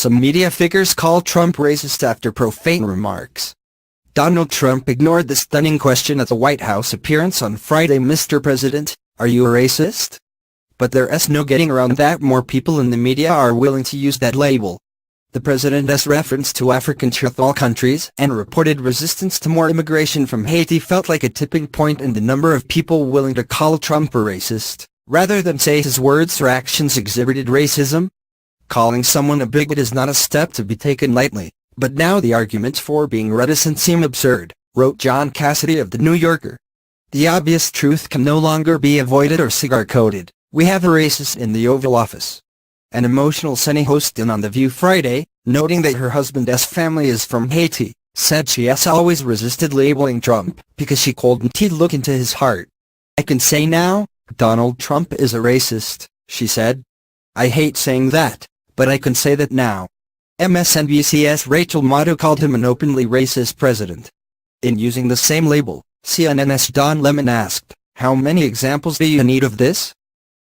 Some media figures call Trump racist after profane remarks. Donald Trump ignored the stunning question at the White House appearance on Friday. Mr. President, are you a racist? But there's no getting around that. More people in the media are willing to use that label. The president's reference to African shithole countries and reported resistance to more immigration from Haiti felt like a tipping point in the number of people willing to call Trump a racist, rather than say his words or actions exhibited racism. Calling someone a bigot is not a step to be taken lightly, but now the arguments for being reticent seem absurd, wrote John Cassidy of The New Yorker. The obvious truth can no longer be avoided or sugarcoated. We have a racist in the Oval Office. An emotional Sunny Hostin on The View Friday, noting that her husband's family is from Haiti, said she has always resisted labeling Trump because she couldn't look into his heart. I can say now, Donald Trump is a racist, she said. I hate saying that, but I can say that now. MSNBC's Rachel Maddow called him an openly racist president. In using the same label, CNN's Don Lemon asked, how many examples do you need of this?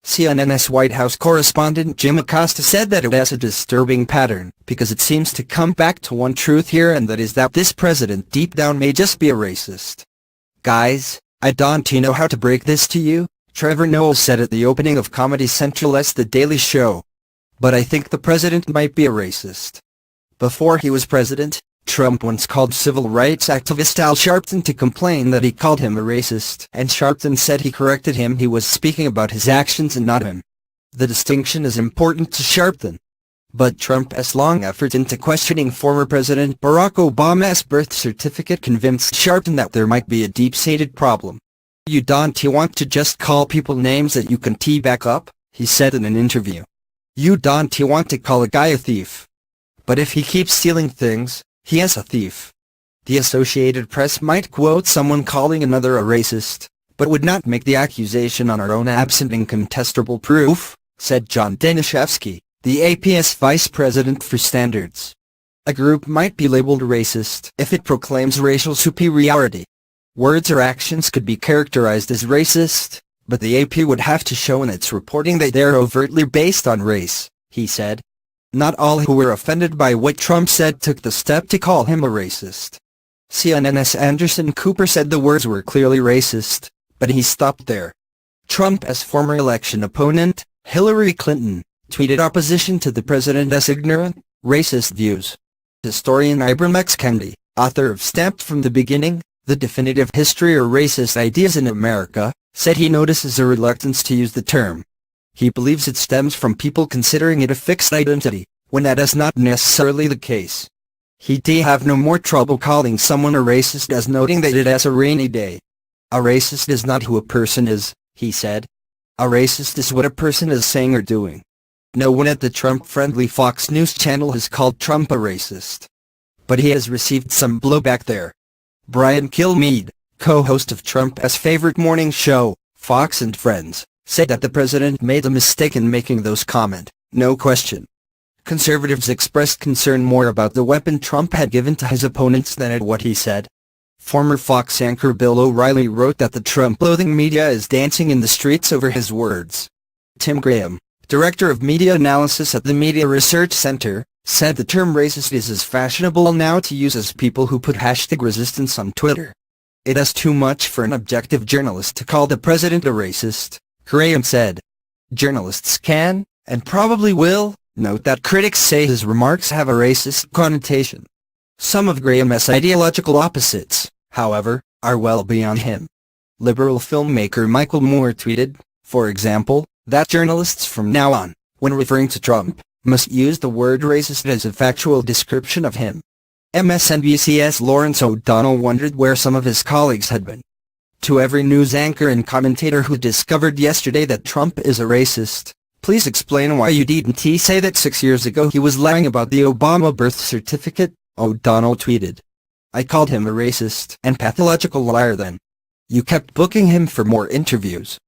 CNN's White House correspondent Jim Acosta said that it has a disturbing pattern, because it seems to come back to one truth here, and that is that this president deep down may just be a racist. Guys, I don't know how to break this to you, Trevor Noah said at the opening of Comedy Central's The Daily Show. But I think the president might be a racist. Before he was president, Trump once called civil rights activist Al Sharpton to complain that he called him a racist, and Sharpton said he corrected him. He was speaking about his actions and not him. The distinction is important to Sharpton. But Trump's long effort into questioning former President Barack Obama's birth certificate convinced Sharpton that there might be a deep-seated problem. You don't want to just call people names that you can tee back up, he said in an interview. You don't want to call a guy a thief. But if he keeps stealing things, he is a thief. The Associated Press might quote someone calling another a racist, but would not make the accusation on our own absent incontestable proof, said John Danishevsky, the AP's vice president for standards. A group might be labeled racist if it proclaims racial superiority. Words or actions could be characterized as racist, but the AP would have to show in its reporting that they're overtly based on race, he said. Not all who were offended by what Trump said took the step to call him a racist. CNN's Anderson Cooper said the words were clearly racist, but he stopped there. Trump's former election opponent, Hillary Clinton, tweeted opposition to the president's ignorant, racist views. Historian Ibram X. Kendi, author of Stamped from the Beginning, The Definitive History of Racist Ideas in America, said he notices a reluctance to use the term. He believes it stems from people considering it a fixed identity, when that is not necessarily the case. He'd have no more trouble calling someone a racist as noting that it is a rainy day. A racist is not who a person is, he said. A racist is what a person is saying or doing. No one at the Trump-friendly Fox News channel has called Trump a racist. But he has received some blowback there. Brian Kilmeade, co-host of Trump's favorite morning show, Fox and Friends, said that the president made a mistake in making those comments, no question. Conservatives expressed concern more about the weapon Trump had given to his opponents than at what he said. Former Fox anchor Bill O'Reilly wrote that the Trump-loathing media is dancing in the streets over his words. Tim Graham, director of media analysis at the Media Research Center, said the term racist is as fashionable now to use as people who put #resistance on Twitter. It is too much for an objective journalist to call the president a racist, Graham said. Journalists can, and probably will, note that critics say his remarks have a racist connotation. Some of Graham's ideological opposites, however, are well beyond him. Liberal filmmaker Michael Moore tweeted, for example, that journalists from now on, when referring to Trump, must use the word racist as a factual description of him. MSNBC's Lawrence O'Donnell wondered where some of his colleagues had been. To every news anchor and commentator who discovered yesterday that Trump is a racist, please explain why you didn't say that 6 years ago he was lying about the Obama birth certificate, O'Donnell tweeted. I called him a racist and pathological liar then. You kept booking him for more interviews,